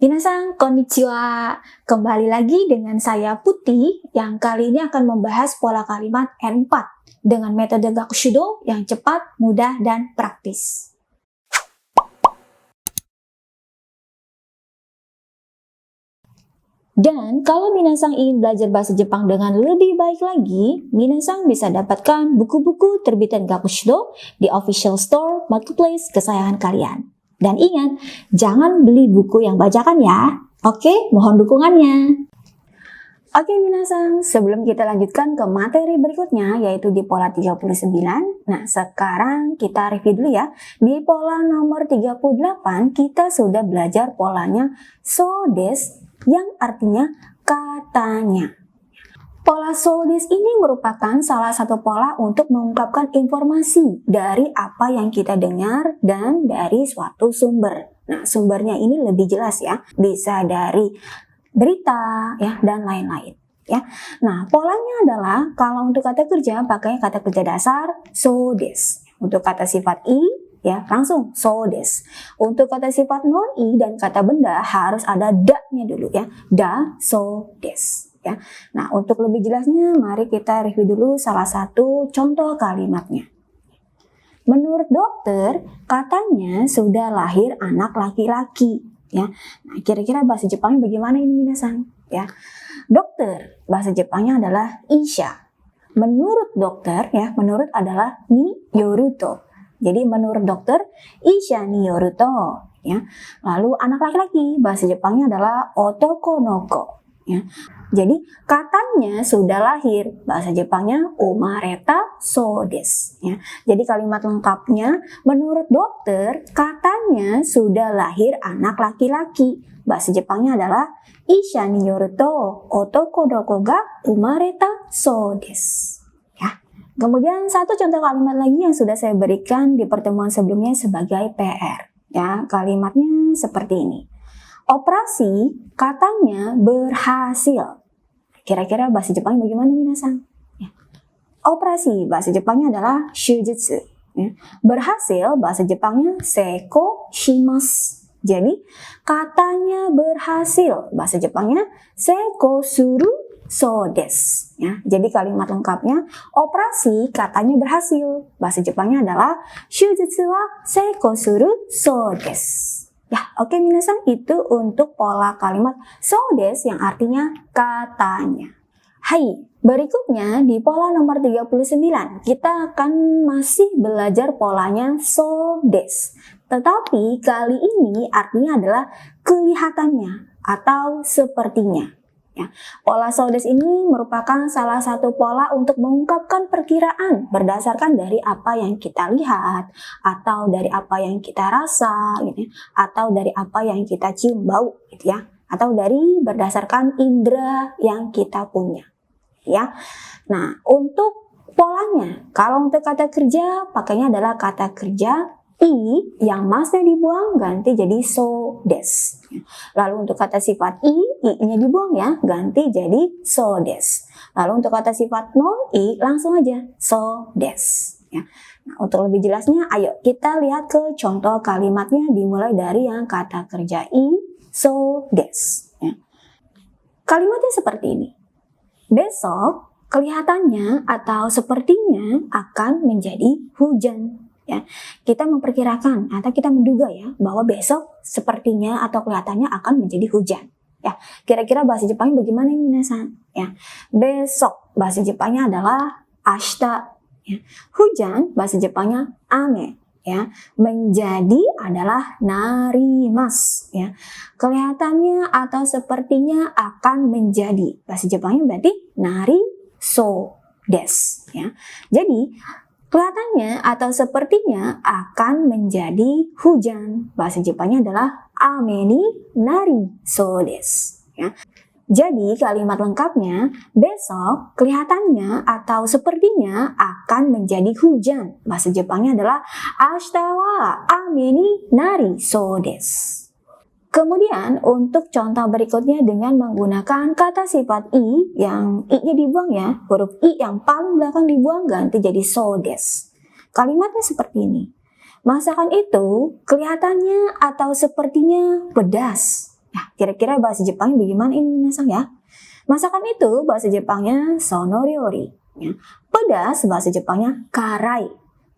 Minasan, konnichiwa. Kembali lagi dengan saya Putih yang kali ini akan membahas pola kalimat N4 dengan metode Gakushudo yang cepat, mudah, dan praktis. Dan kalau Minasan ingin belajar bahasa Jepang dengan lebih baik lagi, Minasan bisa dapatkan buku-buku terbitan Gakushudo di official store marketplace kesayangan kalian. Dan ingat, jangan beli buku yang bajakan ya. Oke, mohon dukungannya. Oke Minasan, sebelum kita lanjutkan ke materi berikutnya yaitu di pola 39. Nah, sekarang kita review dulu ya. Di pola nomor 38 kita sudah belajar polanya so desu yang artinya katanya. Pola so desu ini merupakan salah satu pola untuk mengungkapkan informasi dari apa yang kita dengar dan dari suatu sumber. Nah, sumbernya ini lebih jelas ya, bisa dari berita ya dan lain-lain ya. Nah, polanya adalah kalau untuk kata kerja pakai kata kerja dasar so desu. Untuk kata sifat i ya langsung so desu. Untuk kata sifat non i dan kata benda harus ada da-nya dulu ya. Da so desu. Ya. Nah, untuk lebih jelasnya, mari kita review dulu salah satu contoh kalimatnya. Menurut dokter, katanya sudah lahir anak laki-laki. Ya. Nah, kira-kira bahasa Jepangnya bagaimana ini minasan? Ya. Dokter, bahasa Jepangnya adalah isha. Menurut dokter, ya, menurut adalah ni yoruto. Jadi menurut dokter, isha ni yoruto. Ya. Lalu anak laki-laki, bahasa Jepangnya adalah otoko noko. Ya. Jadi katanya sudah lahir, bahasa Jepangnya umareta so desu. Ya. Jadi kalimat lengkapnya, menurut dokter katanya sudah lahir anak laki-laki, bahasa Jepangnya adalah isha ni yoru to otoko doko ga umareta so desu. Ya. Kemudian satu contoh kalimat lagi yang sudah saya berikan di pertemuan sebelumnya sebagai PR. Ya, kalimatnya seperti ini. Operasi katanya berhasil. Kira-kira bahasa Jepang bagaimana minasan? Ya. Operasi bahasa Jepangnya adalah shujutsu. Ya. Berhasil bahasa Jepangnya seiko shimasu. Jadi katanya berhasil bahasa Jepangnya seiko suru so desu. Ya. Jadi kalimat lengkapnya operasi katanya berhasil bahasa Jepangnya adalah shujutsu wa seiko suru so desu. Ya, oke minasan, itu untuk pola kalimat so desu yang artinya katanya. Hai, berikutnya di pola nomor 39 kita akan masih belajar polanya so desu. Tetapi kali ini artinya adalah kelihatannya atau sepertinya. Ya, pola so desu ini merupakan salah satu pola untuk mengungkapkan perkiraan berdasarkan dari apa yang kita lihat, atau dari apa yang kita rasa, gitu ya, atau dari apa yang kita cium bau, gitu ya, atau dari berdasarkan indera yang kita punya. Ya, nah untuk polanya, kalau untuk kata kerja pakainya adalah kata kerja i yang masnya dibuang ganti jadi so desu. Lalu untuk kata sifat i-nya dibuang ya, ganti jadi so desu. Lalu untuk kata sifat non i langsung aja so desu. Ya. Nah, untuk lebih jelasnya, ayo kita lihat ke contoh kalimatnya dimulai dari yang kata kerja i so desu. Ya. Kalimatnya seperti ini. Besok kelihatannya atau sepertinya akan menjadi hujan. Ya, kita memperkirakan atau kita menduga ya bahwa besok sepertinya atau kelihatannya akan menjadi hujan. Ya, kira-kira bahasa Jepangnya bagaimana ini minasan? Ya, besok bahasa Jepangnya adalah ashita. Ya, hujan bahasa Jepangnya ame. Ya, menjadi adalah narimasu. Ya, kelihatannya atau sepertinya akan menjadi bahasa Jepangnya berarti nari so desu. Ya, jadi kelihatannya atau sepertinya akan menjadi hujan. Bahasa Jepangnya adalah ame ni nari so desu. Ya. Jadi kalimat lengkapnya, besok kelihatannya atau sepertinya akan menjadi hujan. Bahasa Jepangnya adalah ashita wa ame ni nari so desu. Kemudian untuk contoh berikutnya dengan menggunakan kata sifat i yang i-nya dibuang ya, huruf i yang paling belakang dibuang ganti jadi so desu. Kalimatnya seperti ini. Masakan itu kelihatannya atau sepertinya pedas. Nah, kira-kira bahasa Jepangnya bagaimana ini minasan ya? Masakan itu bahasa Jepangnya sonoryori. Ya. Pedas bahasa Jepangnya karai.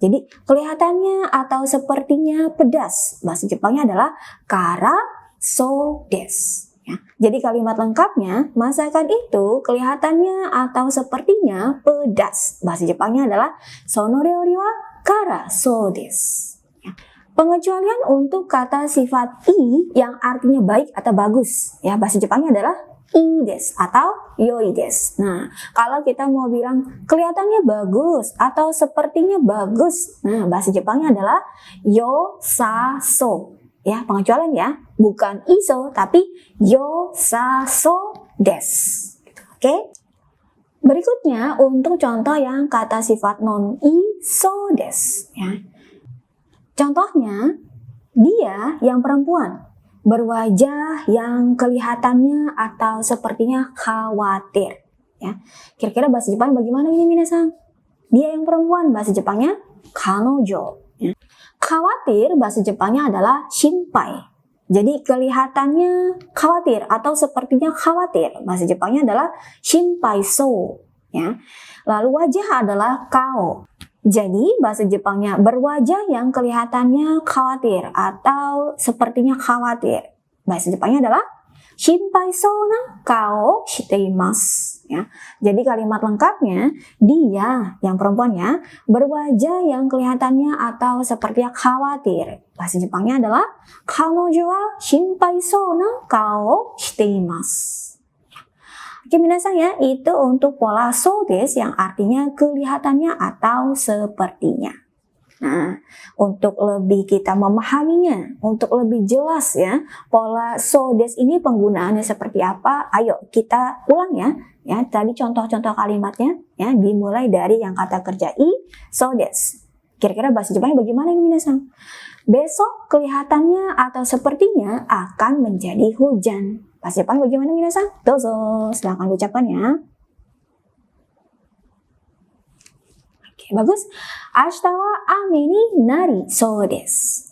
Jadi kelihatannya atau sepertinya pedas. Bahasa Jepangnya adalah kara so desu. Ya. Jadi kalimat lengkapnya, masakan itu kelihatannya atau sepertinya pedas. Bahasa Jepangnya adalah sonoryori wa kara so desu. Ya. Pengecualian untuk kata sifat i yang artinya baik atau bagus. Ya, bahasa Jepangnya adalah ii desu atau yoi desu. Nah, kalau kita mau bilang kelihatannya bagus atau sepertinya bagus, nah bahasa Jepangnya adalah yosaso. Ya, pengecualian ya, bukan iso tapi yosaso desu. Oke? Berikutnya untuk contoh yang kata sifat non i so desu. Ya. Contohnya, dia yang perempuan berwajah yang kelihatannya atau sepertinya khawatir. Ya. Kira-kira bahasa Jepang bagaimana ini minasan? Dia yang perempuan, bahasa Jepangnya kanojo. Ya. Khawatir bahasa Jepangnya adalah shinpai. Jadi kelihatannya khawatir atau sepertinya khawatir. Bahasa Jepangnya adalah shinpai so. Ya. Lalu wajah adalah kao. Jadi bahasa Jepangnya berwajah yang kelihatannya khawatir atau sepertinya khawatir. Bahasa Jepangnya adalah shinpai so na kao shiteimasu. Ya. Jadi kalimat lengkapnya, dia yang perempuannya berwajah yang kelihatannya atau sepertinya khawatir. Bahasa Jepangnya adalah kanojo wa shinpai so na kao shiteimasu. Oke minasan ya, itu untuk pola so desu yang artinya kelihatannya atau sepertinya. Nah, untuk lebih kita memahaminya, untuk lebih jelas ya, pola so desu ini penggunaannya seperti apa? Ayo kita ulang ya. Ya, tadi contoh-contoh kalimatnya ya, dimulai dari yang kata kerja i so desu. Kira-kira bahasa Jepangnya bagaimana ini minasan? Besok kelihatannya atau sepertinya akan menjadi hujan. Bahasa Jepang bagaimana minasan? Dozo, silahkan ucapkan ya. Oke, bagus. Ashita wa ame ni nari so desu.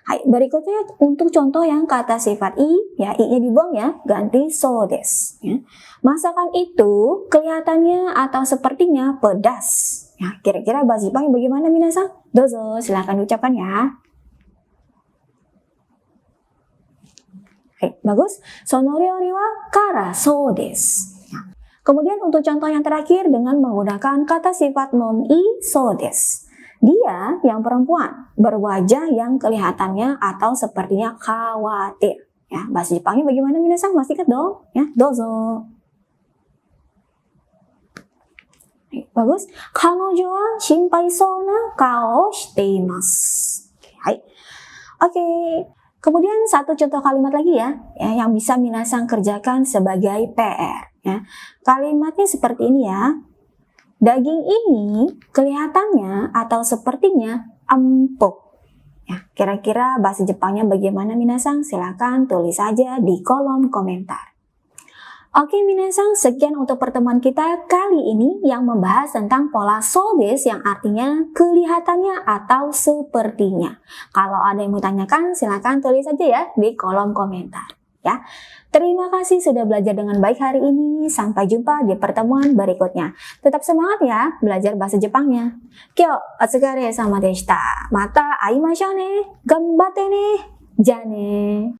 Hai, berikutnya untuk contoh yang kata sifat i, ya i-nya dibuang ya, ganti so desu. Ya. Masakan itu kelihatannya atau sepertinya pedas. Ya, kira-kira bahasa Jepang bagaimana minasan? Dozo, silahkan ucapkan ya. Oke, bagus. Sonoryori wa kara so desu. Ya. Kemudian untuk contoh yang terakhir dengan menggunakan kata sifat non i so desu. Dia yang perempuan berwajah yang kelihatannya atau sepertinya khawatir. Ya, bahasa Jepangnya bagaimana minasan? Masih ingat dong? Ya, dozo. Oke, bagus. Kanojo wa shinpai so na kao shiteimasu. Oke. Kemudian satu contoh kalimat lagi ya, yang bisa minasan kerjakan sebagai PR. Ya. Kalimatnya seperti ini ya. Daging ini kelihatannya atau sepertinya empuk. Ya, kira-kira bahasa Jepangnya bagaimana minasan? Silakan tulis saja di kolom komentar. Oke minasan, sekian untuk pertemuan kita kali ini yang membahas tentang pola so desu yang artinya kelihatannya atau sepertinya. Kalau ada yang mau tanyakan, silakan tulis saja ya di kolom komentar. Ya, terima kasih sudah belajar dengan baik hari ini. Sampai jumpa di pertemuan berikutnya. Tetap semangat ya belajar bahasa Jepangnya. Kyo, otsukare sama deshita. Mata aimashou ne. Ganbatte ne. Ja ne.